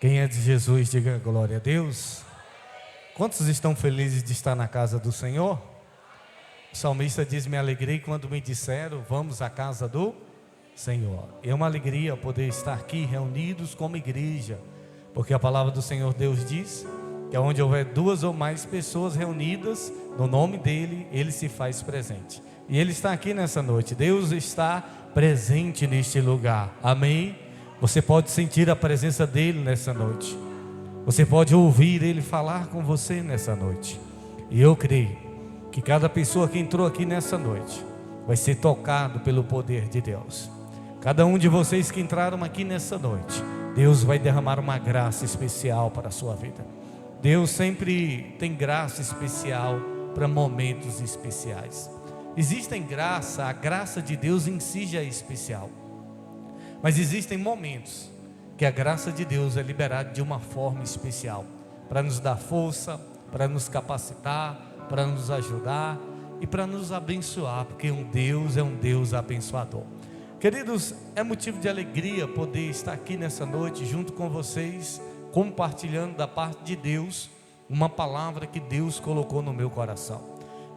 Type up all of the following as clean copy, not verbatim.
Quem é de Jesus, diga glória a Deus. Quantos estão felizes de estar na casa do Senhor? O salmista diz: me alegrei quando me disseram, vamos à casa do Senhor. É uma alegria poder estar aqui reunidos como igreja, porque a palavra do Senhor Deus diz que onde houver duas ou mais pessoas reunidas no nome dele, ele se faz presente. E ele está aqui nessa noite. Deus está presente neste lugar. Amém? Você pode sentir a presença dele nessa noite. Você pode ouvir ele falar com você nessa noite. E eu creio que cada pessoa que entrou aqui nessa noite vai ser tocado pelo poder de Deus. Cada um de vocês que entraram aqui nessa noite, Deus vai derramar uma graça especial para a sua vida. Deus sempre tem graça especial para momentos especiais. Existem graça, a graça de Deus em si já é especial. Mas existem momentos que a graça de Deus é liberada de uma forma especial, para nos dar força, para nos capacitar, para nos ajudar e para nos abençoar, porque Deus é um Deus abençoador. Queridos, é motivo de alegria poder estar aqui nessa noite junto com vocês, compartilhando da parte de Deus uma palavra que Deus colocou no meu coração.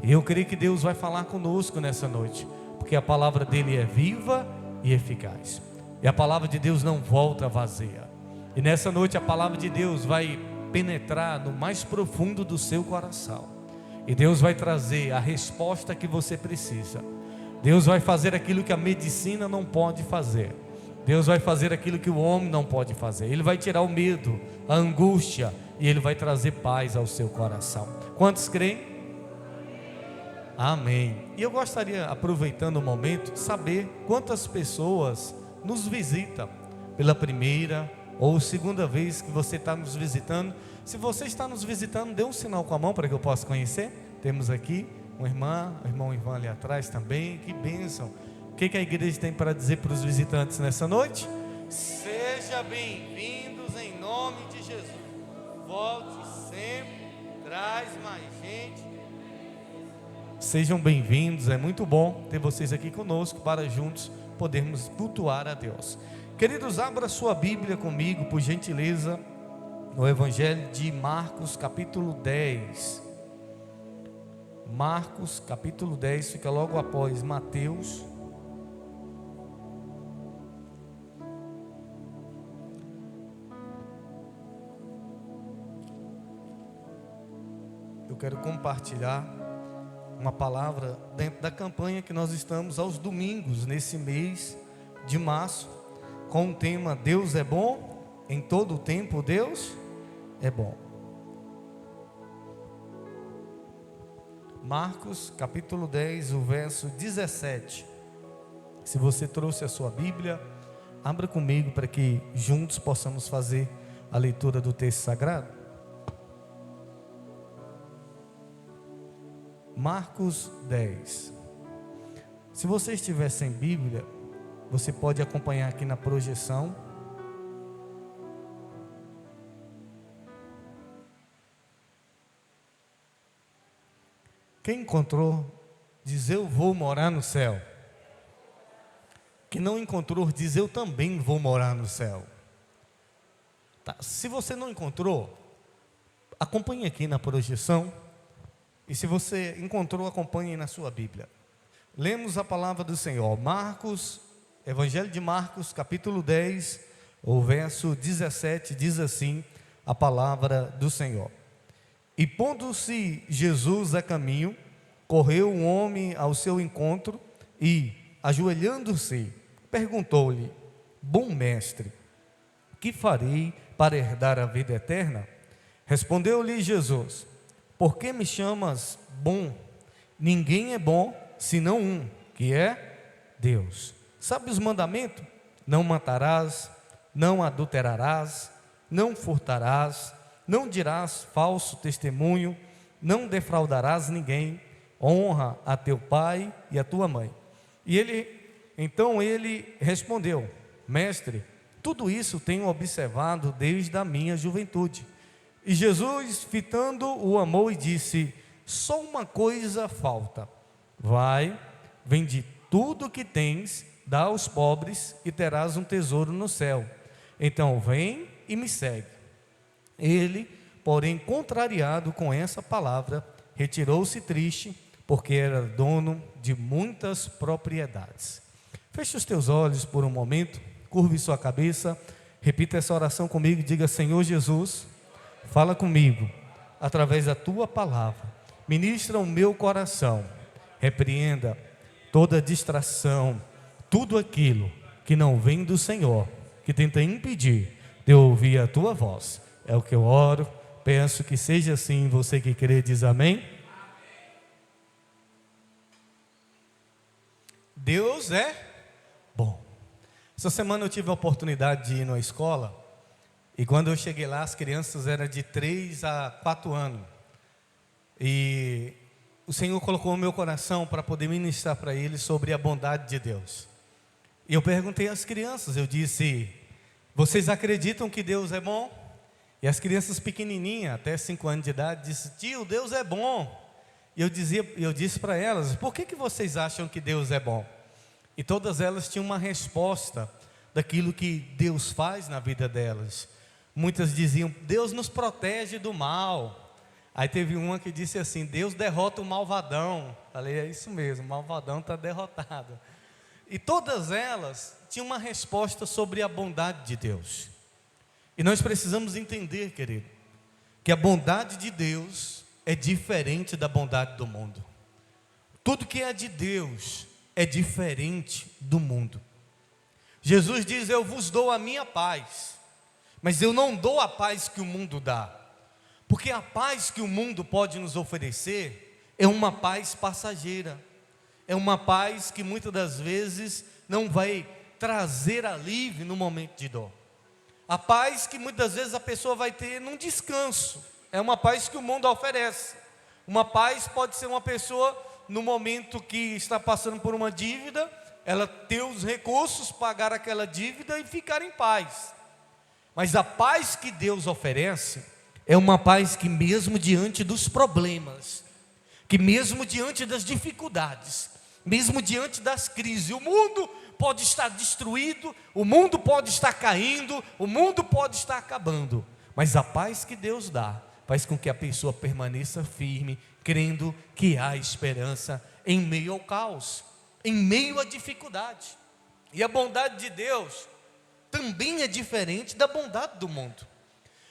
E eu creio que Deus vai falar conosco nessa noite, porque a palavra dele é viva e eficaz. E a palavra de Deus não volta vazia. E nessa noite a palavra de Deus vai penetrar no mais profundo do seu coração. E Deus vai trazer a resposta que você precisa. Deus vai fazer aquilo que a medicina não pode fazer. Deus vai fazer aquilo que o homem não pode fazer. Ele vai tirar o medo, a angústia, e Ele vai trazer paz ao seu coração. Quantos creem? Amém. E eu gostaria, aproveitando o momento, de saber quantas pessoas nos visitam pela primeira ou segunda vez que você está nos visitando. Se você está nos visitando, dê um sinal com a mão para que eu possa conhecer. Temos aqui uma irmã, o irmão Ivan ali atrás também. Que bênção. O que a igreja tem para dizer para os visitantes nessa noite? Seja bem-vindos em nome de Jesus. Volte sempre, traz mais gente. Sejam bem-vindos, é muito bom ter vocês aqui conosco para juntos podermos cultuar a Deus. Queridos, abra sua Bíblia comigo, por gentileza, no Evangelho de Marcos, capítulo 10. Marcos, capítulo 10, fica logo após Mateus. Eu quero compartilhar uma palavra dentro da campanha que nós estamos aos domingos, nesse mês de março, com o tema Deus é bom, em todo o tempo Deus é bom. Marcos capítulo 10, o verso 17. Se você trouxe a sua Bíblia, abra comigo para que juntos possamos fazer a leitura do texto sagrado. Marcos 10. Se você estiver sem Bíblia, você pode acompanhar aqui na projeção. Quem encontrou, diz eu vou morar no céu. Quem não encontrou, diz eu também vou morar no céu. Tá. Se você não encontrou, acompanhe aqui na projeção. E se você encontrou, acompanhe na sua Bíblia. Lemos a palavra do Senhor. Marcos, Evangelho de Marcos, capítulo 10, o verso 17, diz assim a palavra do Senhor. E pondo-se Jesus a caminho, correu um homem ao seu encontro e, ajoelhando-se, perguntou-lhe: bom mestre, que farei para herdar a vida eterna? Respondeu-lhe Jesus: por que me chamas bom? Ninguém é bom, senão um, que é Deus. Sabe os mandamentos? Não matarás, não adulterarás, não furtarás, não dirás falso testemunho, não defraudarás ninguém, honra a teu pai e a tua mãe. E então ele respondeu: mestre, tudo isso tenho observado desde a minha juventude. E Jesus, fitando-o, amou e disse: só uma coisa falta. Vai, vende tudo o que tens, dá aos pobres e terás um tesouro no céu. Então vem e me segue. Ele, porém, contrariado com essa palavra, retirou-se triste, porque era dono de muitas propriedades. Feche os teus olhos por um momento, curve sua cabeça, repita essa oração comigo e diga: Senhor Jesus, fala comigo, através da tua palavra, ministra o meu coração, repreenda toda distração, tudo aquilo que não vem do Senhor, que tenta impedir de eu ouvir a tua voz. É o que eu oro, peço que seja assim. Você que crê diz amém. Deus é bom. Essa semana eu tive a oportunidade de ir numa escola, e quando eu cheguei lá, as crianças eram de 3 a 4 anos, e o Senhor colocou no meu coração para poder ministrar para eles sobre a bondade de Deus. E eu perguntei às crianças, eu disse: vocês acreditam que Deus é bom? E as crianças pequenininhas, até 5 anos de idade, disseram: tio, Deus é bom. E eu disse para elas: por que vocês acham que Deus é bom? E todas elas tinham uma resposta daquilo que Deus faz na vida delas. Muitas diziam: Deus nos protege do mal. Aí teve uma que disse assim: Deus derrota o malvadão. Falei: é isso mesmo, o malvadão está derrotado. E todas elas tinham uma resposta sobre a bondade de Deus. E nós precisamos entender, querido, que a bondade de Deus é diferente da bondade do mundo. Tudo que é de Deus é diferente do mundo. Jesus diz: eu vos dou a minha paz, mas eu não dou a paz que o mundo dá. Porque a paz que o mundo pode nos oferecer é uma paz passageira. É uma paz que muitas das vezes não vai trazer alívio no momento de dor. A paz que muitas vezes a pessoa vai ter num descanso, é uma paz que o mundo oferece. Uma paz pode ser uma pessoa, no momento que está passando por uma dívida, ela ter os recursos, pagar aquela dívida e ficar em paz. Mas a paz que Deus oferece é uma paz que mesmo diante dos problemas, que mesmo diante das dificuldades, mesmo diante das crises, o mundo pode estar destruído, o mundo pode estar caindo, o mundo pode estar acabando, mas a paz que Deus dá faz com que a pessoa permaneça firme, crendo que há esperança em meio ao caos, em meio à dificuldade. E a bondade de Deus também é diferente da bondade do mundo.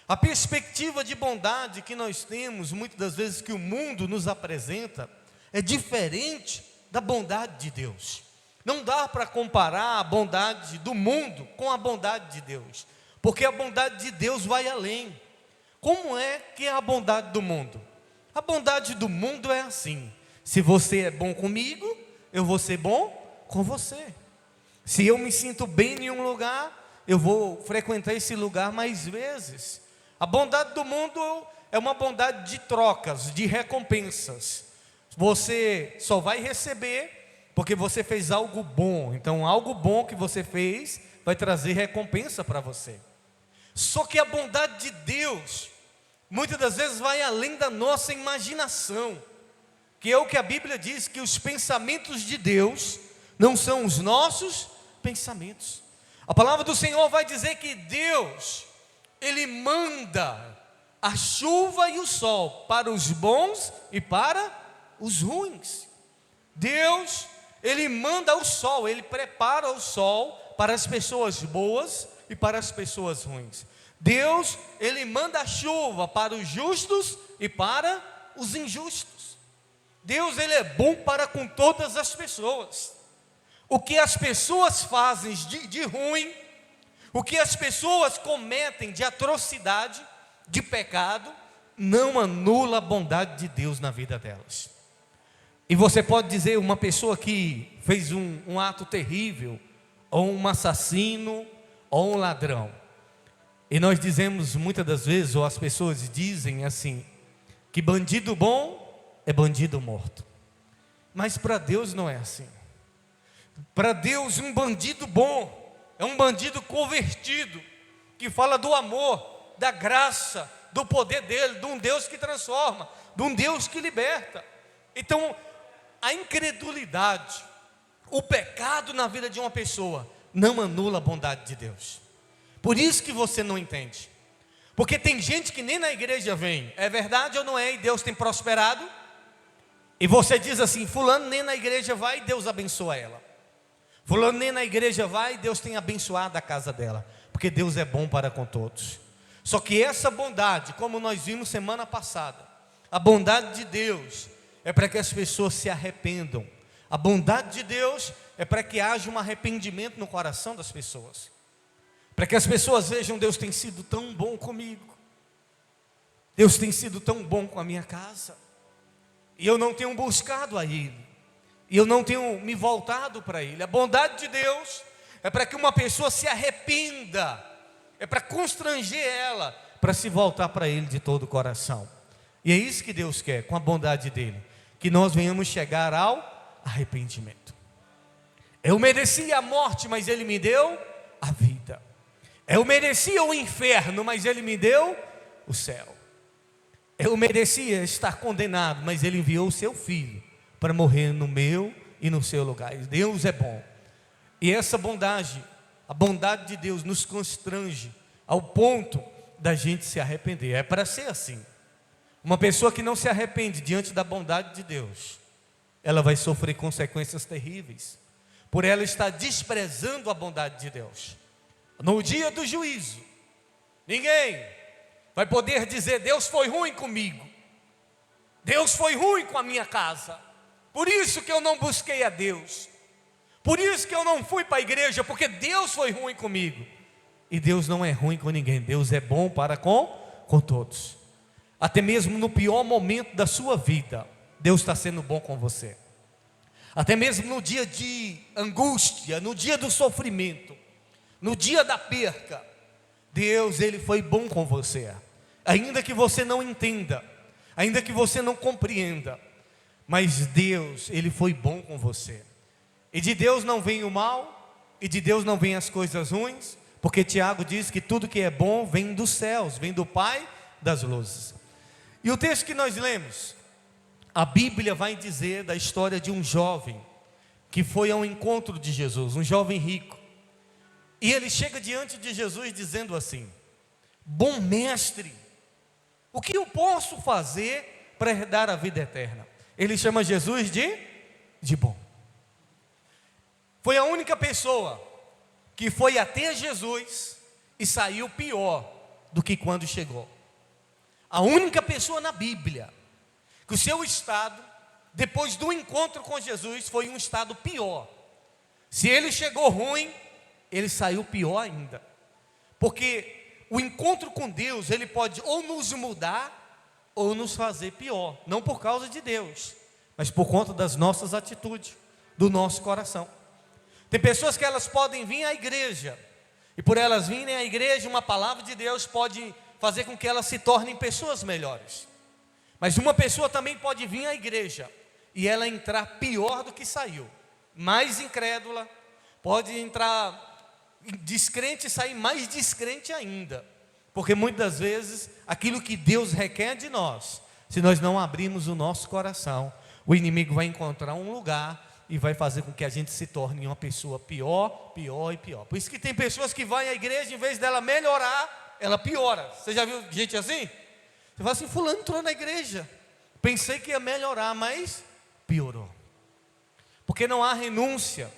A perspectiva de bondade que nós temos, muitas das vezes que o mundo nos apresenta, é diferente da bondade de Deus. Não dá para comparar a bondade do mundo com a bondade de Deus, porque a bondade de Deus vai além. Como é que é a bondade do mundo? A bondade do mundo é assim: se você é bom comigo, eu vou ser bom com você. Se eu me sinto bem em um lugar, eu vou frequentar esse lugar mais vezes. A bondade do mundo é uma bondade de trocas, de recompensas. Você só vai receber porque você fez algo bom. Então algo bom que você fez vai trazer recompensa para você. Só que a bondade de Deus muitas das vezes vai além da nossa imaginação, que é o que a Bíblia diz, que os pensamentos de Deus não são os nossos pensamentos. A palavra do Senhor vai dizer que Deus, Ele manda a chuva e o sol para os bons e para os ruins. Deus, Ele manda o sol, Ele prepara o sol para as pessoas boas e para as pessoas ruins. Deus, Ele manda a chuva para os justos e para os injustos. Deus, Ele é bom para com todas as pessoas. O que as pessoas fazem de ruim, o que as pessoas cometem de atrocidade, de pecado, não anula a bondade de Deus na vida delas. E você pode dizer, uma pessoa que fez um ato terrível, ou um assassino, ou um ladrão, e nós dizemos muitas das vezes, ou as pessoas dizem assim, que bandido bom é bandido morto. Mas para Deus não é assim. Para Deus, um bandido bom é um bandido convertido, que fala do amor, da graça, do poder dele, de um Deus que transforma, de um Deus que liberta. Então, a incredulidade, o pecado na vida de uma pessoa não anula a bondade de Deus. Por isso que você não entende. Porque tem gente que nem na igreja vem. É verdade ou não é? E Deus tem prosperado. E você diz assim: fulano nem na igreja vai e Deus abençoa ela. Fulano nem na igreja vai e Deus tem abençoado a casa dela. Porque Deus é bom para com todos. Só que essa bondade, como nós vimos semana passada, a bondade de Deus é para que as pessoas se arrependam. A bondade de Deus é para que haja um arrependimento no coração das pessoas. Para que as pessoas vejam: Deus tem sido tão bom comigo. Deus tem sido tão bom com a minha casa. E eu não tenho buscado a Ele. E eu não tenho me voltado para Ele. A bondade de Deus é para que uma pessoa se arrependa. É para constranger ela, para se voltar para Ele de todo o coração. E é isso que Deus quer, com a bondade dEle. Que nós venhamos chegar ao arrependimento. Eu merecia a morte, mas Ele me deu a vida. Eu merecia o inferno, mas Ele me deu o céu. Eu merecia estar condenado, mas Ele enviou o seu Filho para morrer no meu e no seu lugar. Deus é bom. E essa bondade, a bondade de Deus nos constrange ao ponto da gente se arrepender. É para ser assim. Uma pessoa que não se arrepende diante da bondade de Deus, ela vai sofrer consequências terríveis, por ela estar desprezando a bondade de Deus. No dia do juízo, ninguém vai poder dizer: Deus foi ruim comigo, Deus foi ruim com a minha casa, por isso que eu não busquei a Deus, por isso que eu não fui para a igreja, porque Deus foi ruim comigo. E Deus não é ruim com ninguém. Deus é bom para com todos. Até mesmo no pior momento da sua vida, Deus está sendo bom com você. Até mesmo no dia de angústia, no dia do sofrimento, no dia da perca, Deus, Ele foi bom com você. Ainda que você não entenda, ainda que você não compreenda, mas Deus, Ele foi bom com você. E de Deus não vem o mal, e de Deus não vem as coisas ruins, porque Tiago diz que tudo que é bom vem dos céus, vem do Pai das luzes. E o texto que nós lemos, a Bíblia vai dizer da história de um jovem que foi ao encontro de Jesus, um jovem rico. E ele chega diante de Jesus dizendo assim: bom mestre, o que eu posso fazer para herdar a vida eterna? Ele chama Jesus de bom. Foi a única pessoa que foi até Jesus e saiu pior do que quando chegou. A única pessoa na Bíblia que o seu estado, depois do encontro com Jesus, foi um estado pior. Se ele chegou ruim, ele saiu pior ainda. Porque o encontro com Deus, ele pode ou nos mudar, ou nos fazer pior. Não por causa de Deus, mas por conta das nossas atitudes, do nosso coração. Tem pessoas que elas podem vir à igreja, e por elas virem à igreja, uma palavra de Deus pode fazer com que elas se tornem pessoas melhores. Mas uma pessoa também pode vir à igreja e ela entrar pior do que saiu, mais incrédula, pode entrar descrente e sair mais descrente ainda, porque muitas vezes aquilo que Deus requer de nós, se nós não abrirmos o nosso coração, o inimigo vai encontrar um lugar e vai fazer com que a gente se torne uma pessoa pior, pior e pior. Por isso que tem pessoas que vão à igreja, em vez dela melhorar, ela piora. Você já viu gente assim? Você fala assim: fulano entrou na igreja, pensei que ia melhorar, mas piorou. Porque não há renúncia,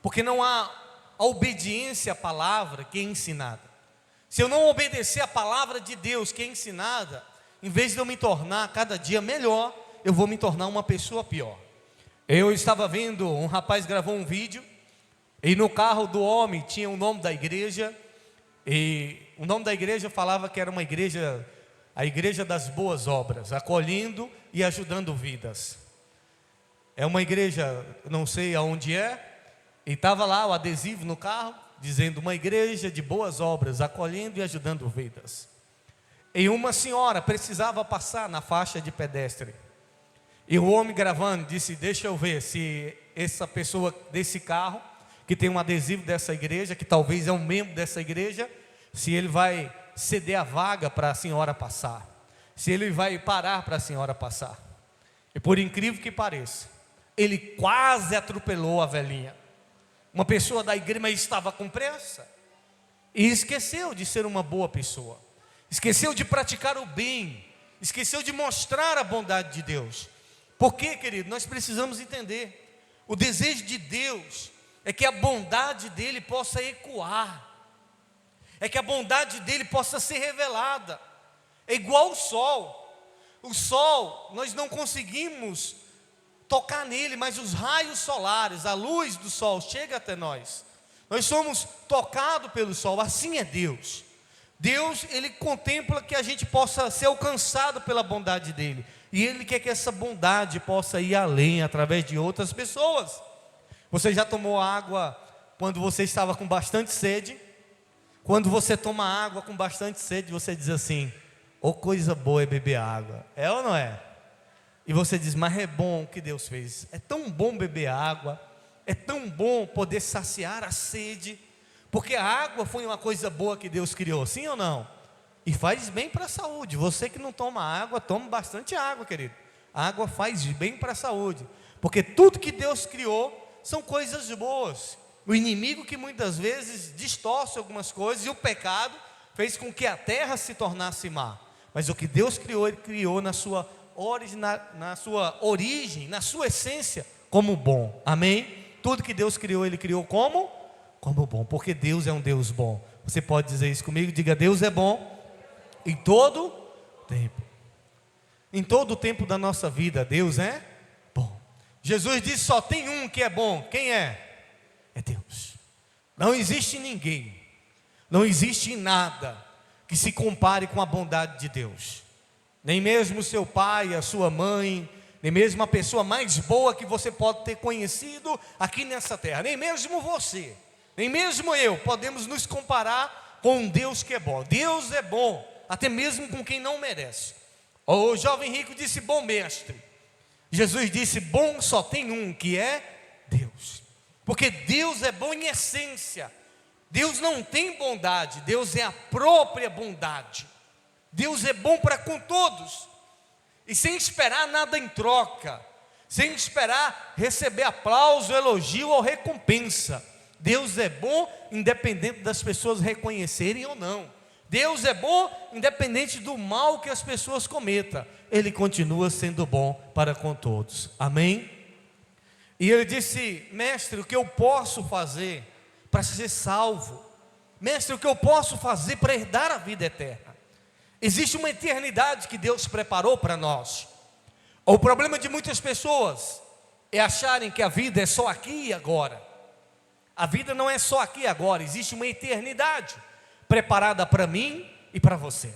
porque não há a obediência à palavra que é ensinada. Se eu não obedecer à palavra de Deus que é ensinada, em vez de eu me tornar cada dia melhor, eu vou me tornar uma pessoa pior. Eu estava vendo, um rapaz gravou um vídeo, e no carro do homem tinha o nome da igreja, e o nome da igreja falava que era uma igreja, a igreja das boas obras, acolhendo e ajudando vidas. É uma igreja, não sei aonde é, e estava lá o adesivo no carro, dizendo: uma igreja de boas obras, acolhendo e ajudando vidas. E uma senhora precisava passar na faixa de pedestre, e o homem gravando disse: deixa eu ver se essa pessoa desse carro, que tem um adesivo dessa igreja, que talvez é um membro dessa igreja, se ele vai ceder a vaga para a senhora passar, se ele vai parar para a senhora passar. E por incrível que pareça, ele quase atropelou a velhinha. Uma pessoa da igreja, mas estava com pressa e esqueceu de ser uma boa pessoa. esqueceu de praticar o bem, esqueceu de mostrar a bondade de Deus. Por quê, querido? Nós precisamos entender, o desejo de Deus é que a bondade dele possa ecoar, é que a bondade dele possa ser revelada. É igual o sol nós não conseguimos tocar nele, mas os raios solares, a luz do sol chega até nós, nós somos tocados pelo sol. Assim é Deus. Deus, ele contempla que a gente possa ser alcançado pela bondade dele, e ele quer que essa bondade possa ir além, através de outras pessoas. Você já tomou água quando você estava com bastante sede? Quando você toma água com bastante sede, você diz assim: oh, coisa boa é beber água. É ou não é? E você diz: mas é bom o que Deus fez. É tão bom beber água, é tão bom poder saciar a sede, porque a água foi uma coisa boa que Deus criou, sim ou não? E faz bem para a saúde. Você que não toma água, toma bastante água, querido. A água faz bem para a saúde, porque tudo que Deus criou são coisas boas. O inimigo, que muitas vezes distorce algumas coisas, e o pecado fez com que a terra se tornasse má. Mas o que Deus criou, ele criou na sua origem, na sua essência, como bom. Amém? Tudo que Deus criou, ele criou como bom, porque Deus é um Deus bom. Você pode dizer isso comigo? Diga: Deus é bom em todo tempo. Em todo o tempo da nossa vida, Deus é bom. Jesus disse: só tem um que é bom. Quem é? É Deus. Não existe ninguém, não existe nada que se compare com a bondade de Deus. Nem mesmo seu pai, a sua mãe, nem mesmo a pessoa mais boa que você pode ter conhecido aqui nessa terra, nem mesmo você, nem mesmo eu, podemos nos comparar com um Deus que é bom. Deus é bom, até mesmo com quem não merece. O jovem rico disse: bom mestre. Jesus disse: bom só tem um, que é Deus. Porque Deus é bom em essência. Deus não tem bondade, Deus é a própria bondade. Deus é bom para com todos, e sem esperar nada em troca, sem esperar receber aplauso, elogio ou recompensa. Deus é bom independente das pessoas reconhecerem ou não. Deus é bom independente do mal que as pessoas cometam. Ele continua sendo bom para com todos. Amém? E ele disse: mestre, o que eu posso fazer para ser salvo? Mestre, o que eu posso fazer para herdar a vida eterna? Existe uma eternidade que Deus preparou para nós. O problema de muitas pessoas é acharem que a vida é só aqui e agora. A vida não é só aqui e agora, existe uma eternidade preparada para mim e para você.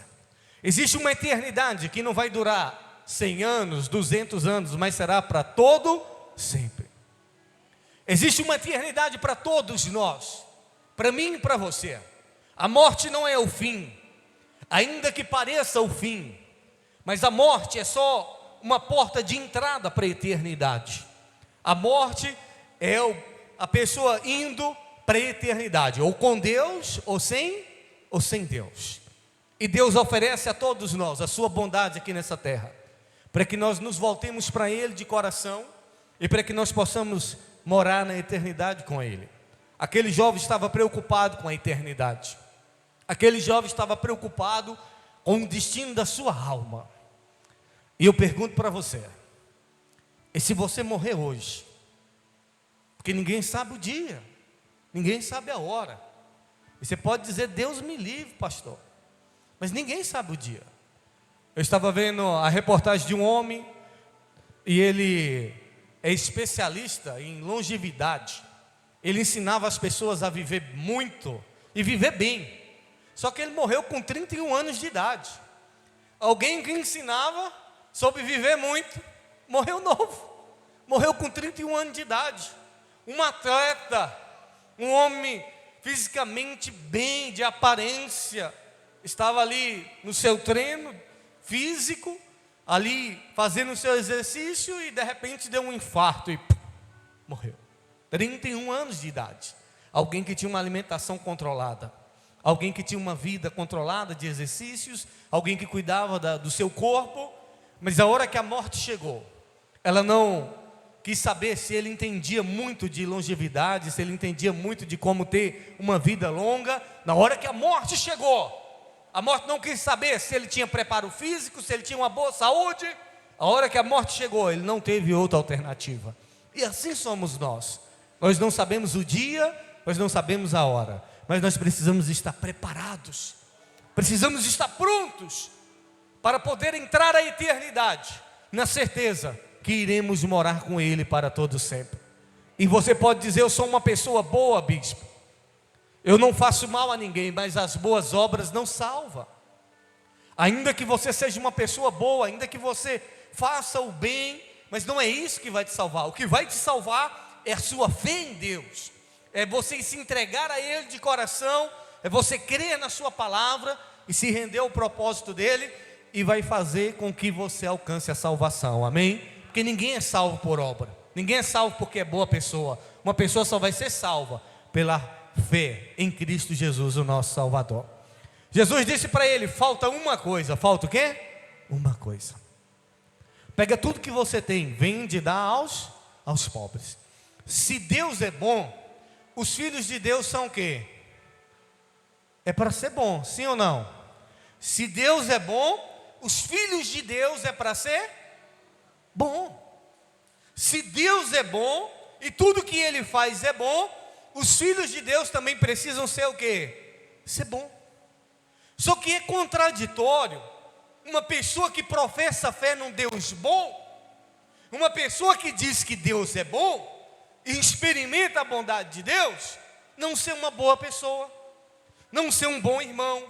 Existe uma eternidade que não vai durar 100 anos, 200 anos, mas será para todo sempre. Existe uma eternidade para todos nós, para mim e para você. A morte não é o fim, ainda que pareça o fim, mas a morte é só uma porta de entrada para a eternidade. A morte é a pessoa indo para a eternidade, ou com Deus, ou sem Deus. E Deus oferece a todos nós a sua bondade aqui nessa terra, para que nós nos voltemos para Ele de coração, e para que nós possamos morar na eternidade com Ele. Aquele jovem estava preocupado com a eternidade. Aquele jovem estava preocupado com o destino da sua alma. E eu pergunto para você: e se você morrer hoje? Porque ninguém sabe o dia, ninguém sabe a hora. E você pode dizer: Deus me livre, pastor, mas ninguém sabe o dia. Eu estava vendo a reportagem de um homem, e ele é especialista em longevidade. Ele ensinava as pessoas a viver muito e viver bem. Só que ele morreu com 31 anos de idade. Alguém que ensinava sobre viver muito, morreu novo. Morreu com 31 anos de idade. Um atleta, um homem fisicamente bem, de aparência, estava ali no seu treino físico, ali fazendo o seu exercício, e de repente deu um infarto e morreu. 31 anos de idade. Alguém que tinha uma alimentação controlada, alguém que tinha uma vida controlada de exercícios, alguém que cuidava do seu corpo. Mas a hora que a morte chegou, ela não quis saber se ele entendia muito de longevidade, se ele entendia muito de como ter uma vida longa. Na hora que a morte chegou, A morte não quis saber se ele tinha preparo físico, se ele tinha uma boa saúde. A hora que a morte chegou, ele não teve outra alternativa. E assim somos nós. Nós não sabemos o dia, nós não sabemos a hora, mas nós precisamos estar preparados. Precisamos estar prontos para poder entrar à eternidade, na certeza que iremos morar com Ele para todo sempre. E você pode dizer: eu sou uma pessoa boa, bispo, eu não faço mal a ninguém, mas as boas obras não salvam. Ainda que você seja uma pessoa boa, ainda que você faça o bem, mas não é isso que vai te salvar. O que vai te salvar é a sua fé em Deus, é você se entregar a Ele de coração, é você crer na sua palavra e se render ao propósito dEle, e vai fazer com que você alcance a salvação, amém? Porque ninguém é salvo por obra, ninguém é salvo porque é boa pessoa. Uma pessoa só vai ser salva pela fé em Cristo Jesus, o nosso Salvador. Jesus disse para ele: falta uma coisa. Falta o quê? Uma coisa. Pega tudo que você tem, vende e dá aos pobres. Se Deus é bom, os filhos de Deus são o quê? É para ser bom, sim ou não? Se Deus é bom, os filhos de Deus é para ser bom. Se Deus é bom e tudo que Ele faz é bom, os filhos de Deus também precisam ser o quê? Ser bom. Só que é contraditório uma pessoa que professa fé num Deus bom, uma pessoa que diz que Deus é bom e experimenta a bondade de Deus, não ser uma boa pessoa, não ser um bom irmão,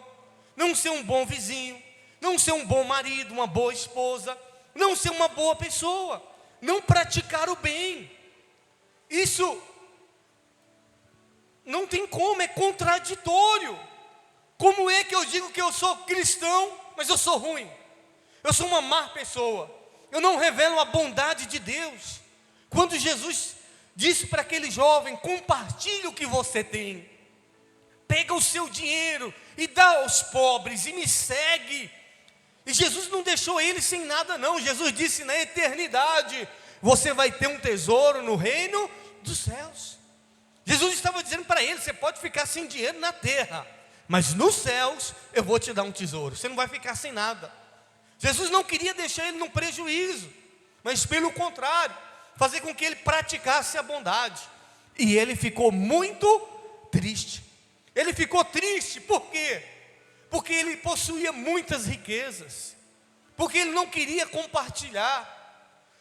não ser um bom vizinho, não ser um bom marido, uma boa esposa, não ser uma boa pessoa, não praticar o bem. Isso não tem como, é contraditório. Como é que eu digo que eu sou cristão, mas eu sou ruim? Eu sou uma má pessoa, eu não revelo a bondade de Deus. Quando Jesus disse para aquele jovem: compartilhe o que você tem, pega o seu dinheiro e dá aos pobres e me segue. E Jesus não deixou ele sem nada não. Jesus disse: na eternidade você vai ter um tesouro no reino dos céus. Jesus estava dizendo para ele: você pode ficar sem dinheiro na terra, mas nos céus eu vou te dar um tesouro, você não vai ficar sem nada. Jesus não queria deixar ele num prejuízo, mas pelo contrário, fazer com que ele praticasse a bondade. E ele ficou muito triste. Ele ficou triste, por quê? Porque ele possuía muitas riquezas, porque ele não queria compartilhar.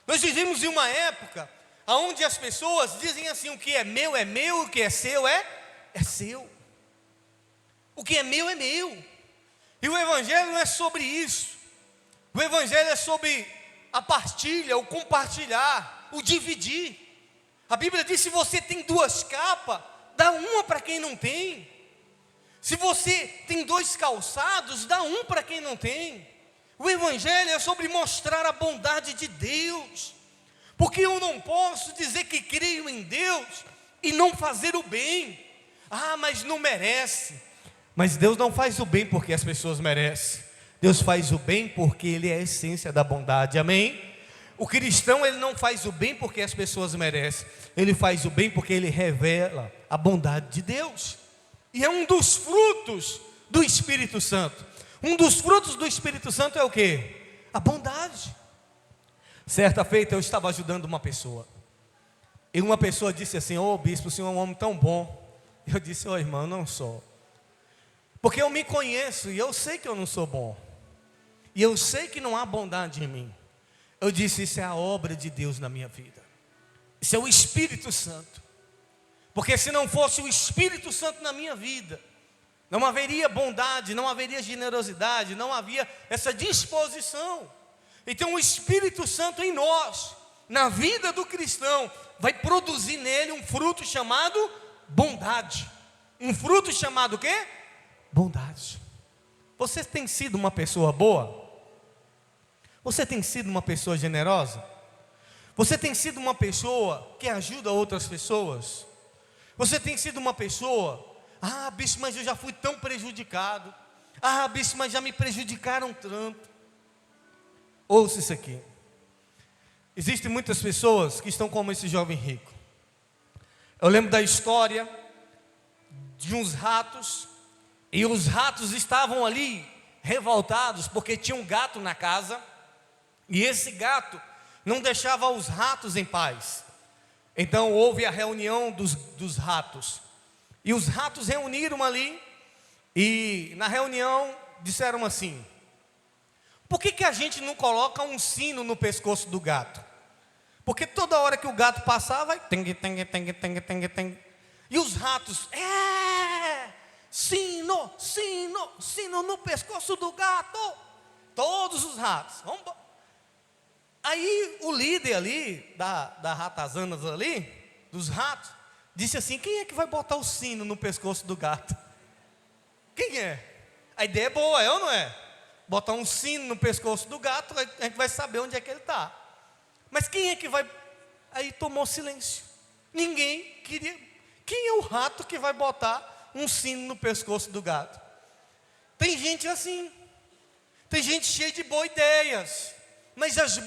Nós vivemos em uma época onde as pessoas dizem assim: o que é meu, o que é seu é seu. O que é meu é meu. E o Evangelho não é sobre isso. O Evangelho é sobre a partilha, o compartilhar, o dividir. A Bíblia diz: se você tem 2 capas, dá uma para quem não tem. Se você tem 2 calçados, dá um para quem não tem. O Evangelho é sobre mostrar a bondade de Deus. Porque eu não posso dizer que creio em Deus e não fazer o bem. Ah, mas não merece. Mas Deus não faz o bem porque as pessoas merecem. Deus faz o bem porque Ele é a essência da bondade, amém? O cristão, ele não faz o bem porque as pessoas merecem. Ele faz o bem porque ele revela a bondade de Deus. E é um dos frutos do Espírito Santo. Um dos frutos do Espírito Santo é o quê? A bondade. Certa feita eu estava ajudando uma pessoa, e uma pessoa disse assim: ô bispo, o senhor é um homem tão bom. Eu disse: ô irmão, eu não sou. Porque eu me conheço e eu sei que eu não sou bom, e eu sei que não há bondade em mim. Eu disse: isso é a obra de Deus na minha vida, isso é o Espírito Santo. Porque se não fosse o Espírito Santo na minha vida, não haveria bondade, não haveria generosidade, não havia essa disposição. Então o Espírito Santo em nós, na vida do cristão, vai produzir nele um fruto chamado bondade. Um fruto chamado o quê? Bondade. Você tem sido uma pessoa boa? Você tem sido uma pessoa generosa? Você tem sido uma pessoa que ajuda outras pessoas? Você tem sido uma pessoa: ah, bicho, mas eu já fui tão prejudicado. Ah, bicho, mas já me prejudicaram tanto. Ouça isso aqui. Existem muitas pessoas que estão como esse jovem rico. Eu lembro da história de uns ratos, e os ratos estavam ali revoltados porque tinha um gato na casa, e esse gato não deixava os ratos em paz. Então houve a reunião dos ratos, e os ratos reuniram ali, e na reunião disseram assim: por que a gente não coloca um sino no pescoço do gato? Porque toda hora que o gato passava, vai teng, teng, teng, teng, teng, teng. E os ratos, sino, sino, sino no pescoço do gato. Todos os ratos. Aí o líder ali, da ratazanas ali, dos ratos, disse assim: quem é que vai botar o sino no pescoço do gato? Quem é? A ideia é boa, é ou não é? Botar um sino no pescoço do gato, a gente vai saber onde é que ele está. Mas quem é que vai? Aí tomou silêncio. Ninguém queria. Quem é o rato que vai botar um sino no pescoço do gato? Tem gente assim. Tem gente cheia de boas ideias. Mas as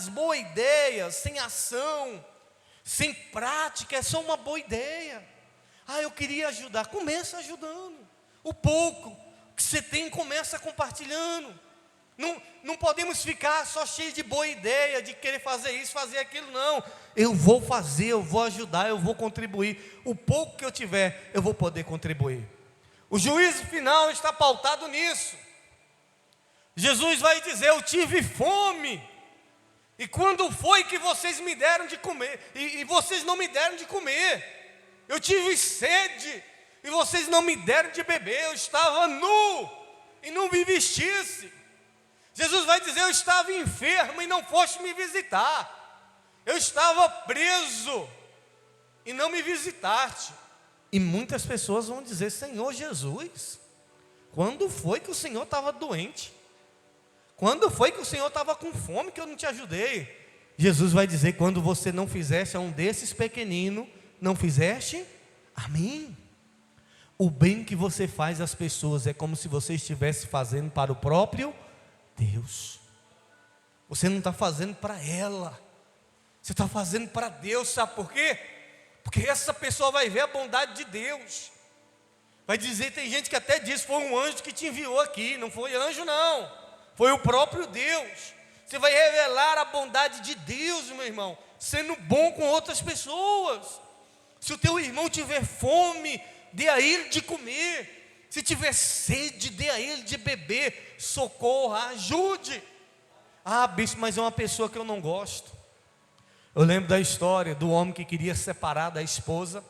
boas ideias, sem ação, sem prática, é só uma boa ideia. Eu queria ajudar. Começa ajudando. O pouco que você tem, começa compartilhando. Não podemos ficar só cheio de boa ideia, de querer fazer isso, fazer aquilo, não. Eu vou fazer, eu vou ajudar, eu vou contribuir. O pouco que eu tiver, eu vou poder contribuir. O juízo final está pautado nisso. Jesus vai dizer: eu tive fome, e quando foi que vocês me deram de comer? E vocês não me deram de comer. Eu tive sede, e vocês não me deram de beber. Eu estava nu, e não me vestisse. Jesus vai dizer: eu estava enfermo e não foste me visitar. Eu estava preso e não me visitaste. E muitas pessoas vão dizer: Senhor Jesus, quando foi que o Senhor estava doente? Quando foi que o Senhor estava com fome que eu não te ajudei? Jesus vai dizer: quando você não fizeste a um desses pequeninos, não fizeste a mim. O bem que você faz às pessoas é como se você estivesse fazendo para o próprio Deus. Você não está fazendo para ela, você está fazendo para Deus. Sabe por quê? Porque essa pessoa vai ver a bondade de Deus. Vai dizer, tem gente que até diz: foi um anjo que te enviou aqui. Não foi anjo não, foi o próprio Deus. Você vai revelar a bondade de Deus, meu irmão, sendo bom com outras pessoas. Se o teu irmão tiver fome, dê a ele de comer. Se tiver sede, dê a ele de beber. Socorra, ajude. Bispo, mas é uma pessoa que eu não gosto. Eu lembro da história do homem que queria separar da esposa.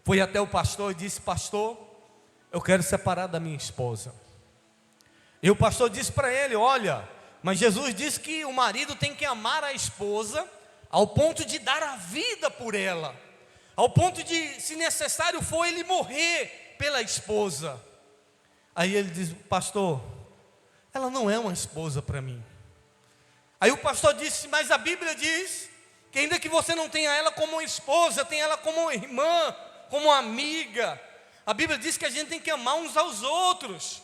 Foi até o pastor e disse: pastor, eu quero separar da minha esposa. E o pastor disse para ele: olha, mas Jesus disse que o marido tem que amar a esposa ao ponto de dar a vida por ela, ao ponto de, se necessário for, ele morrer pela esposa. Aí ele diz: pastor, ela não é uma esposa para mim. Aí o pastor disse: mas a Bíblia diz que ainda que você não tenha ela como uma esposa, tenha ela como uma irmã, como uma amiga. A Bíblia diz que a gente tem que amar uns aos outros.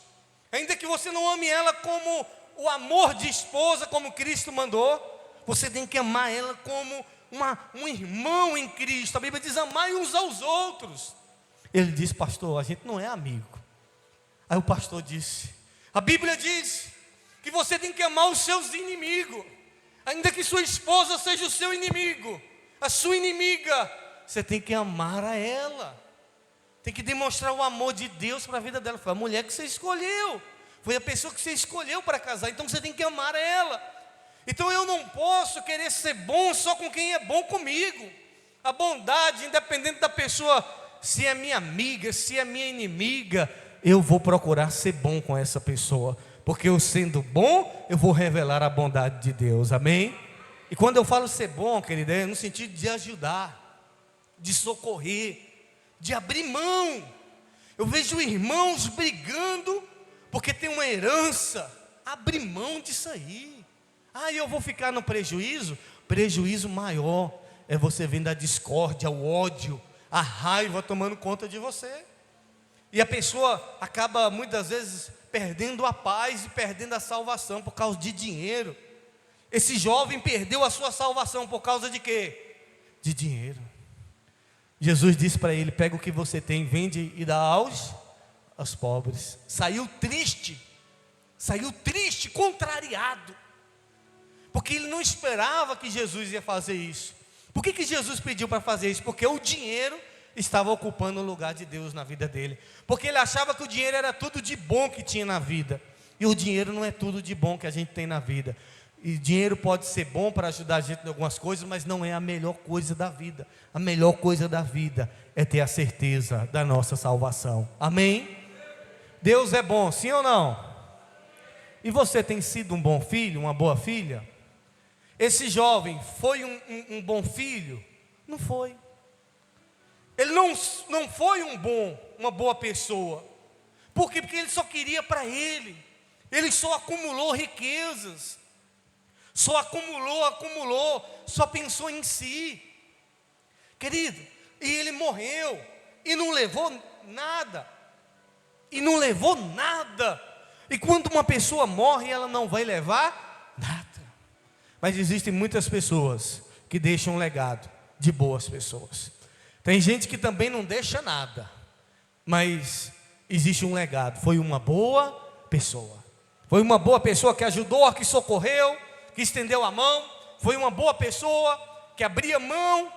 Ainda que você não ame ela como o amor de esposa, como Cristo mandou, você tem que amar ela como um irmão em Cristo. A Bíblia diz: amai uns aos outros. Ele disse: pastor, a gente não é amigo. Aí o pastor disse: a Bíblia diz que você tem que amar os seus inimigos. Ainda que sua esposa seja o seu inimigo, a sua inimiga, você tem que amar a ela. Tem que demonstrar o amor de Deus para a vida dela. Foi a mulher que você escolheu, foi a pessoa que você escolheu para casar. Então você tem que amar ela. Então eu não posso querer ser bom só com quem é bom comigo. A bondade, independente da pessoa, se é minha amiga, se é minha inimiga, eu vou procurar ser bom com essa pessoa, porque eu sendo bom, eu vou revelar a bondade de Deus, amém? E quando eu falo ser bom, querida, é no sentido de ajudar, de socorrer, de abrir mão. Eu vejo irmãos brigando, porque tem uma herança. Abre mão disso aí. Eu vou ficar no prejuízo? Prejuízo maior é você vendo a discórdia, o ódio, a raiva tomando conta de você. E a pessoa acaba muitas vezes perdendo a paz e perdendo a salvação por causa de dinheiro. Esse jovem perdeu a sua salvação por causa de quê? De dinheiro. Jesus disse para ele: pega o que você tem, vende e dá aos pobres. Saiu triste, Saiu triste, contrariado, porque ele não esperava que Jesus ia fazer isso. Por que Jesus pediu para fazer isso? Porque o dinheiro estava ocupando o lugar de Deus na vida dele, porque ele achava que o dinheiro era tudo de bom que tinha na vida, e o dinheiro não é tudo de bom que a gente tem na vida. E dinheiro pode ser bom para ajudar a gente em algumas coisas, mas não é a melhor coisa da vida. A melhor coisa da vida é ter a certeza da nossa salvação. Amém? Deus é bom, sim ou não? E você tem sido um bom filho, uma boa filha? Esse jovem foi um bom filho? Não foi. Ele não foi uma boa pessoa. Por quê? Porque ele só queria para ele. Ele só acumulou riquezas. Só acumulou, só pensou em si. Querido, e ele morreu, e não levou nada. E quando uma pessoa morre, ela não vai levar nada. Mas existem muitas pessoas que deixam um legado de boas pessoas. Tem gente que também não deixa nada, mas existe um legado. Foi uma boa pessoa. Foi uma boa pessoa que ajudou, que socorreu, que estendeu a mão. Foi uma boa pessoa que abria mão,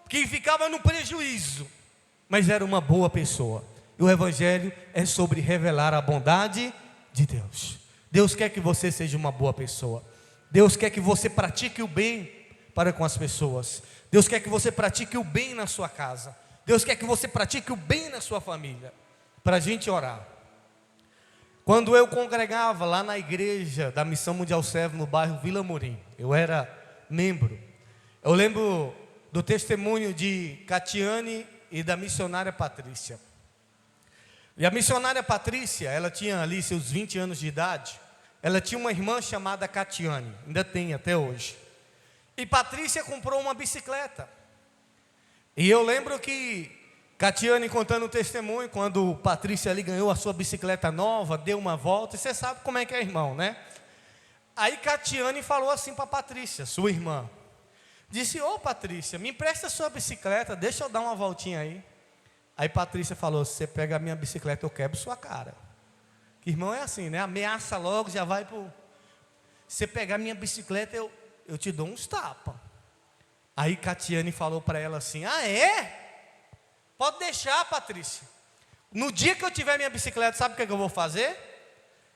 que ficava no prejuízo, mas era uma boa pessoa. E o Evangelho é sobre revelar a bondade de Deus. Deus quer que você seja uma boa pessoa. Deus quer que você pratique o bem para com as pessoas. Deus quer que você pratique o bem na sua casa. Deus quer que você pratique o bem na sua família. Para a gente orar. Quando eu congregava lá na igreja da Missão Mundial Servo, no bairro Vila Morim, eu era membro. Eu lembro do testemunho de Catiane e da missionária Patrícia. E a missionária Patrícia, ela tinha ali seus 20 anos de idade. Ela tinha uma irmã chamada Catiane, ainda tem até hoje. E Patrícia comprou uma bicicleta. E eu lembro que Catiane contando o testemunho, quando Patrícia ali ganhou a sua bicicleta nova, deu uma volta, e você sabe como é que é irmão, né? Aí Catiane falou assim para Patrícia, sua irmã. Disse: ô Patrícia, me empresta a sua bicicleta, deixa eu dar uma voltinha aí. Aí Patrícia falou: se você pega a minha bicicleta, eu quebro sua cara. Que irmão é assim, né? Ameaça logo, já vai pro... Se você pegar a minha bicicleta, eu te dou uns tapas. Aí Catiane falou para ela assim: ah, é? Pode deixar, Patrícia. No dia que eu tiver minha bicicleta, sabe o que eu vou fazer?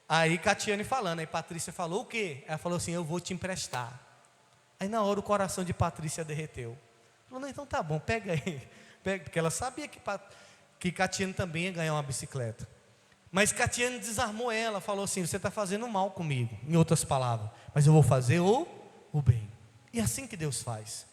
Aí Catiane falando, aí Patrícia falou: o quê? Ela falou assim: eu vou te emprestar. Aí na hora o coração de Patrícia derreteu. Falou: não, então tá bom, pega aí. Pega, porque ela sabia que Catiane também ia ganhar uma bicicleta. Mas Catiane desarmou ela, falou assim: você está fazendo mal comigo, em outras palavras, mas eu vou fazer o bem. E é assim que Deus faz,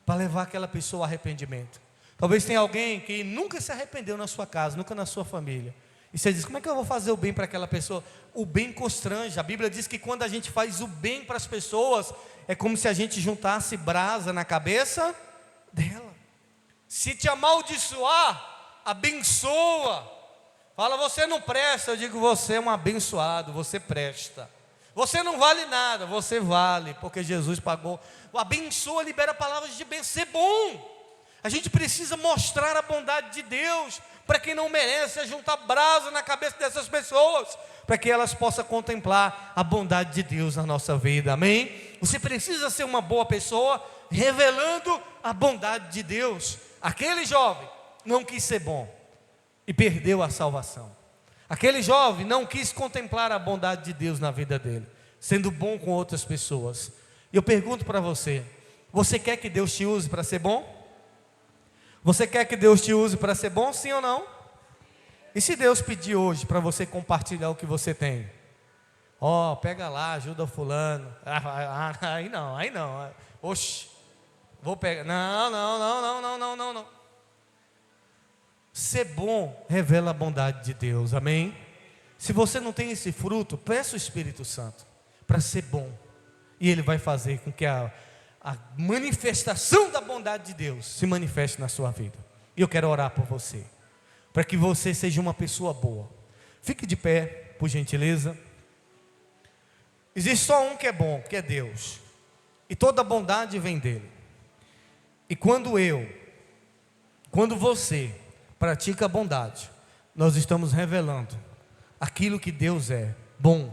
para levar aquela pessoa ao arrependimento. Talvez tenha alguém que nunca se arrependeu na sua casa, nunca na sua família. E você diz: como é que eu vou fazer o bem para aquela pessoa? O bem constrange. A Bíblia diz que quando a gente faz o bem para as pessoas, é como se a gente juntasse brasa na cabeça dela. Se te amaldiçoar, abençoa. Fala: você não presta. Eu digo: você é um abençoado, você presta. Você não vale nada, você vale, porque Jesus pagou. Abençoa, libera palavras de bem, ser bom. A gente precisa mostrar a bondade de Deus para quem não merece, é juntar brasa na cabeça dessas pessoas, para que elas possam contemplar a bondade de Deus na nossa vida, amém? Você precisa ser uma boa pessoa, revelando a bondade de Deus. Aquele jovem não quis ser bom e perdeu a salvação. Aquele jovem não quis contemplar a bondade de Deus na vida dele, sendo bom com outras pessoas. E eu pergunto para você: você quer que Deus te use para ser bom? Você quer que Deus te use para ser bom, sim ou não? E se Deus pedir hoje para você compartilhar o que você tem? Ó, pega lá, ajuda o fulano. Aí não. Oxe, vou pegar. Não. Ser bom revela a bondade de Deus, amém? Se você não tem esse fruto, peça o Espírito Santo para ser bom. E Ele vai fazer com que a manifestação da bondade de Deus se manifeste na sua vida. E eu quero orar por você, para que você seja uma pessoa boa. Fique de pé, por gentileza. Existe só um que é bom, que é Deus, e toda bondade vem dele. E quando você pratica a bondade, nós estamos revelando aquilo que Deus é: bom,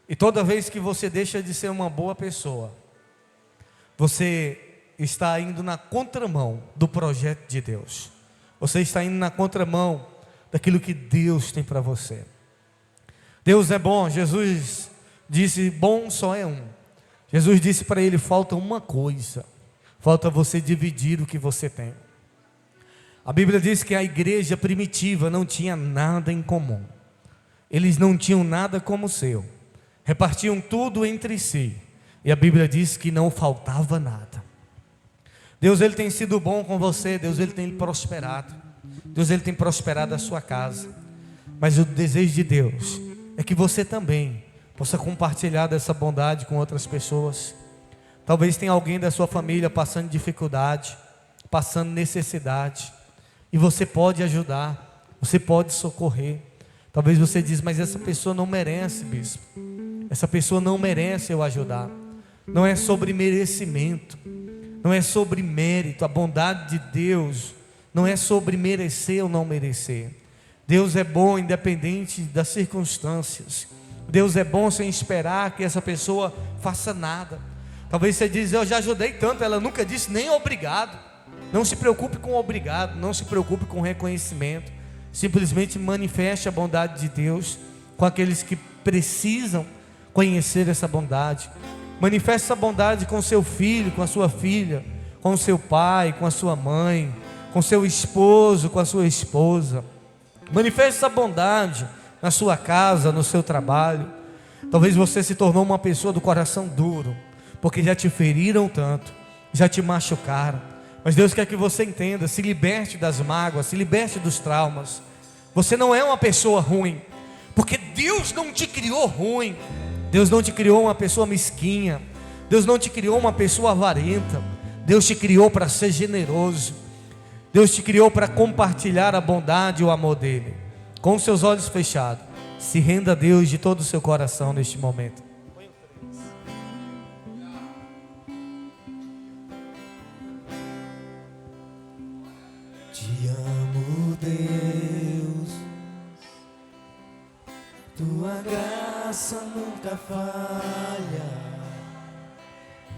E toda vez que você deixa de ser uma boa pessoa, você está indo na contramão do projeto de Deus. Você está indo na contramão daquilo que Deus tem para você. Deus é bom. Jesus disse: bom só é um. Jesus disse para ele: falta uma coisa. Falta você dividir o que você tem. A Bíblia diz que a igreja primitiva não tinha nada em comum. Eles não tinham nada como seu. Repartiam tudo entre si. E a Bíblia diz que não faltava nada. Deus, Ele tem sido bom com você. Deus, Ele tem prosperado. Deus, Ele tem prosperado a sua casa. Mas o desejo de Deus é que você também possa compartilhar dessa bondade com outras pessoas. Talvez tenha alguém da sua família passando dificuldade, passando necessidade, e você pode ajudar, você pode socorrer. Talvez você diz: mas essa pessoa não merece, bispo. Essa pessoa não merece eu ajudar. Não é sobre merecimento, não é sobre mérito. A bondade de Deus não é sobre merecer ou não merecer. Deus é bom independente das circunstâncias. Deus é bom sem esperar que essa pessoa faça nada. Talvez você diz: eu já ajudei tanto, ela nunca disse nem obrigado. Não se preocupe com obrigado, não se preocupe com reconhecimento. Simplesmente manifeste a bondade de Deus com aqueles que precisam conhecer essa bondade. Manifeste essa bondade com seu filho, com a sua filha, com o seu pai, com a sua mãe, com seu esposo, com a sua esposa. Manifeste essa bondade na sua casa, no seu trabalho. Talvez você se tornou uma pessoa do coração duro, porque já te feriram tanto, já te machucaram. Mas Deus quer que você entenda, se liberte das mágoas, se liberte dos traumas. Você não é uma pessoa ruim, porque Deus não te criou ruim. Deus não te criou uma pessoa mesquinha. Deus não te criou uma pessoa avarenta. Deus te criou para ser generoso. Deus te criou para compartilhar a bondade e o amor dele. Com os seus olhos fechados, se renda a Deus de todo o seu coração neste momento. Te amo, Deus, tua graça nunca falha.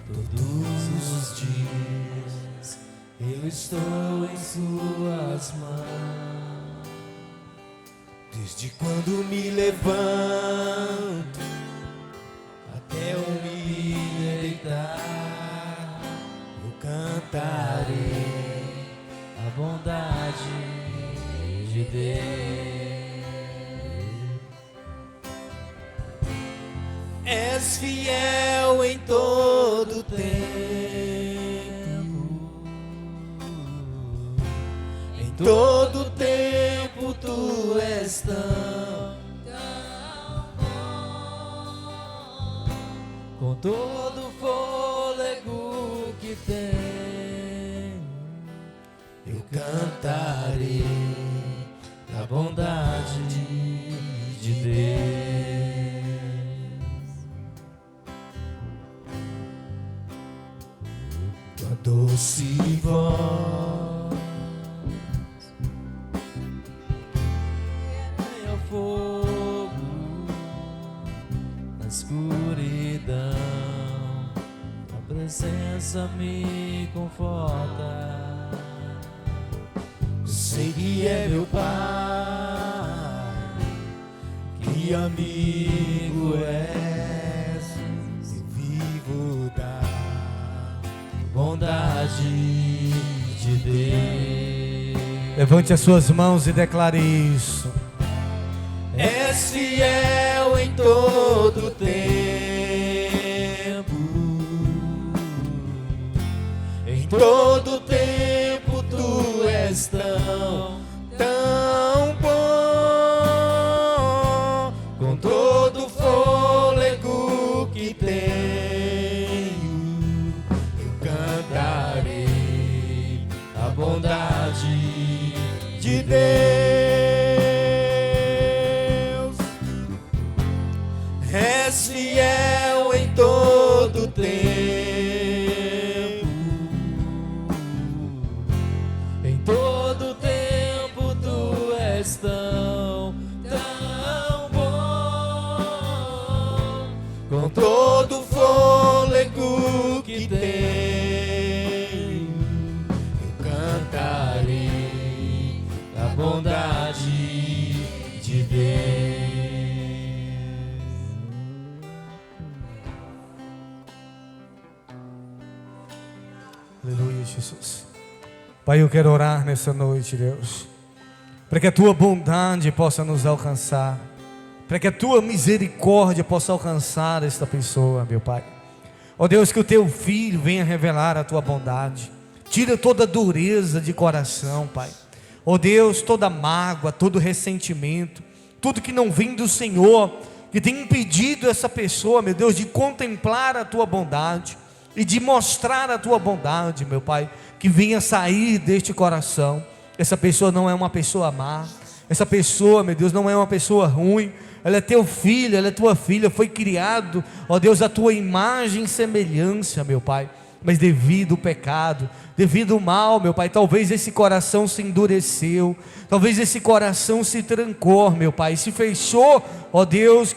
Todos os dias eu estou em suas mãos. Desde quando me levanto até eu me deitar, eu cantarei a bondade de Deus. És fiel em todo tempo, em todo tempo tu és tão bom, com todo o fôlego que tem. Eu cantarei a bondade de Deus. Tua doce voz é o fogo na escuridão. A presença me conforta. Sei que é meu Pai, que amigo és, e vivo da bondade de Deus. Levante as suas mãos e declare isso. És fiel em todo tempo, em todo tempo tu és tão, tão bom, com todo o fôlego que tenho, eu cantarei a bondade de Deus. És fiel em todo tempo, em todo tempo tu és tão, tão bom, todo fôlego que tenho, eu cantarei a bondade de Deus. Aleluia, Jesus. Pai, eu quero orar nessa noite, Deus, para que a Tua bondade possa nos alcançar, para que a Tua misericórdia possa alcançar esta pessoa, meu Pai. Ó Deus, que o Teu Filho venha revelar a Tua bondade, tira toda dureza de coração, Pai. Ó Deus, toda mágoa, todo ressentimento, tudo que não vem do Senhor, que tem impedido essa pessoa, meu Deus, de contemplar a Tua bondade e de mostrar a Tua bondade, meu Pai, que venha sair deste coração. Essa pessoa não é uma pessoa má, essa pessoa, meu Deus, não é uma pessoa ruim, ela é Teu filho, ela é Tua filha, foi criado, ó Deus, a Tua imagem e semelhança, meu Pai, mas devido ao pecado, devido ao mal, meu Pai, talvez esse coração se endureceu, talvez esse coração se trancou, meu Pai, se fechou, ó Deus,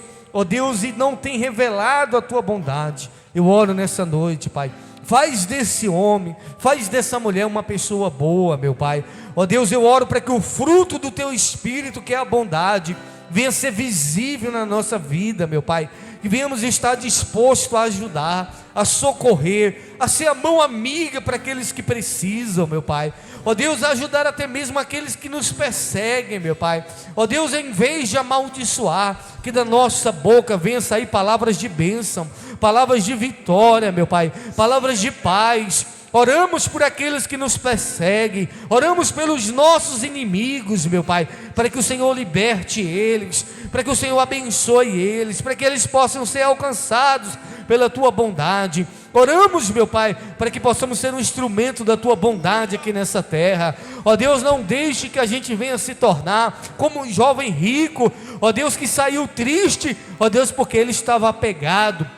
e não tem revelado a Tua bondade. Eu oro nessa noite, Pai, faz desse homem, faz dessa mulher uma pessoa boa, meu Pai. Ó Deus, eu oro para que o fruto do Teu Espírito, que é a bondade, venha ser visível na nossa vida, meu Pai, que venhamos estar dispostos a ajudar, a socorrer, a ser a mão amiga para aqueles que precisam, meu Pai. Ó Deus, a ajudar até mesmo aqueles que nos perseguem, meu Pai. Ó Deus, em vez de amaldiçoar, que da nossa boca venha sair palavras de bênção, palavras de vitória, meu Pai, palavras de paz. Oramos por aqueles que nos perseguem, oramos pelos nossos inimigos, meu Pai, para que o Senhor liberte eles, para que o Senhor abençoe eles, para que eles possam ser alcançados pela Tua bondade. Oramos, meu Pai, para que possamos ser um instrumento da Tua bondade aqui nessa terra. Ó Deus, não deixe que a gente venha se tornar como um jovem rico, ó Deus, que saiu triste, ó Deus, porque ele estava apegado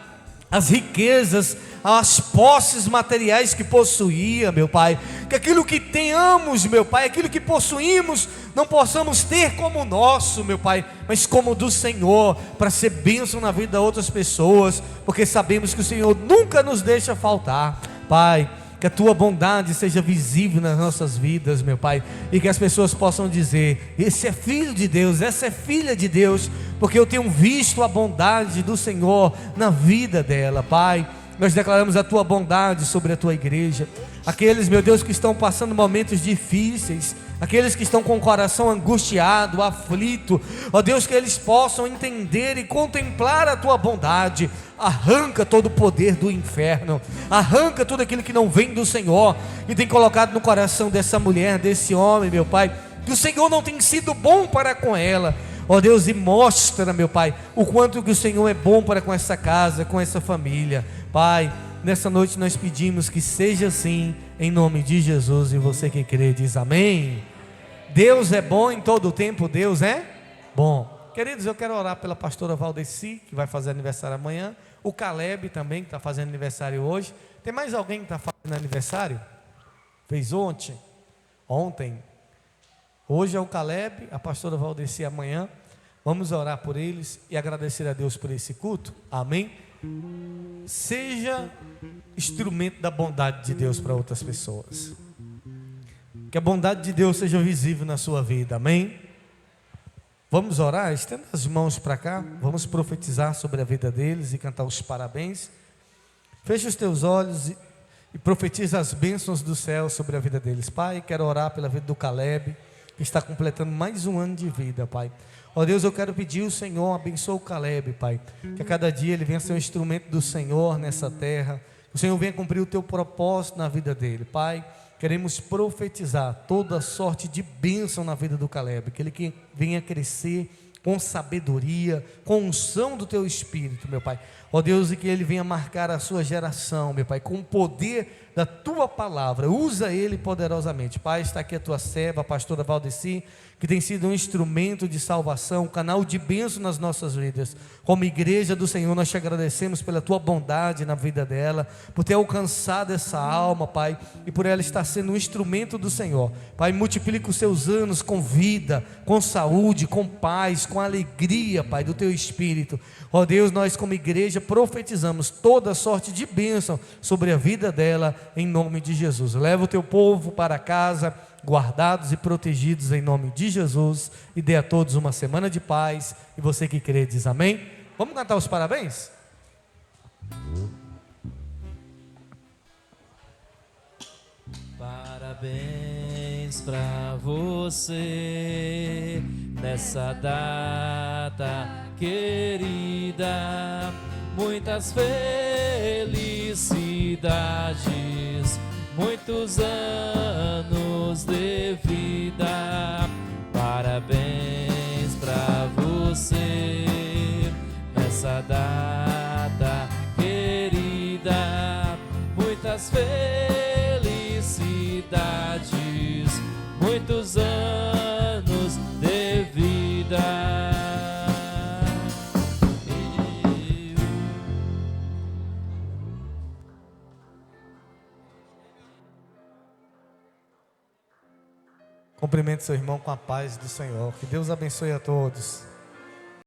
às riquezas, às posses materiais que possuía, meu Pai, que aquilo que tenhamos, meu Pai, aquilo que possuímos, não possamos ter como nosso, meu Pai, mas como do Senhor, para ser bênção na vida de outras pessoas, porque sabemos que o Senhor nunca nos deixa faltar. Pai, que a Tua bondade seja visível nas nossas vidas, meu Pai, e que as pessoas possam dizer: esse é filho de Deus, essa é filha de Deus, porque eu tenho visto a bondade do Senhor na vida dela. Pai, nós declaramos a Tua bondade sobre a Tua igreja, aqueles, meu Deus, que estão passando momentos difíceis, aqueles que estão com o coração angustiado, aflito, ó Deus, que eles possam entender e contemplar a Tua bondade. Arranca todo o poder do inferno, arranca tudo aquilo que não vem do Senhor, e tem colocado no coração dessa mulher, desse homem, meu Pai, que o Senhor não tem sido bom para com ela, ó Deus, e mostra, meu Pai, o quanto que o Senhor é bom para com essa casa, com essa família. Pai, nessa noite nós pedimos que seja assim, em nome de Jesus, e você que crê diz amém. Deus é bom em todo o tempo, Deus é bom. Queridos, eu quero orar pela pastora Valdeci, que vai fazer aniversário amanhã, o Caleb também, que está fazendo aniversário hoje. Tem mais alguém que está fazendo aniversário? Fez ontem? Hoje é o Caleb, a pastora Valdeci amanhã. Vamos orar por eles e agradecer a Deus por esse culto, amém? Seja instrumento da bondade de Deus para outras pessoas, que a bondade de Deus seja visível na sua vida, amém? Vamos orar, estenda as mãos para cá, vamos profetizar sobre a vida deles e cantar os parabéns. Feche os teus olhos e profetiza as bênçãos do céu sobre a vida deles. Pai, quero orar pela vida do Caleb, que está completando mais um ano de vida, Pai. Ó Deus, eu quero pedir ao Senhor, abençoa o Caleb, Pai, que a cada dia ele venha ser um instrumento do Senhor nessa terra, que o Senhor venha cumprir o Teu propósito na vida dele. Pai, queremos profetizar toda sorte de bênção na vida do Caleb, que ele venha crescer com sabedoria, com unção do Teu Espírito, meu Pai. Ó Deus, e que ele venha marcar a sua geração, meu Pai, com o poder da Tua palavra. Usa ele poderosamente. Pai, está aqui a Tua serva, a pastora Valdeci, que tem sido um instrumento de salvação, um canal de bênção nas nossas vidas. Como igreja do Senhor, nós te agradecemos pela tua bondade na vida dela, por ter alcançado essa alma, Pai, e por ela estar sendo um instrumento do Senhor. Pai, multiplica os seus anos com vida, com saúde, com paz, com alegria, Pai, do teu Espírito. Ó Deus, nós como igreja profetizamos toda sorte de bênção sobre a vida dela, em nome de Jesus. Leva o teu povo para casa, guardados e protegidos em nome de Jesus, e dê a todos uma semana de paz. E você que crê diz amém. Vamos cantar os parabéns? Parabéns pra você nessa data querida, muitas felicidades, muitos anos de vida. Parabéns pra você nessa data querida, muitas felicidades, muitos anos de vida. Cumprimente seu irmão com a paz do Senhor. Que Deus abençoe a todos.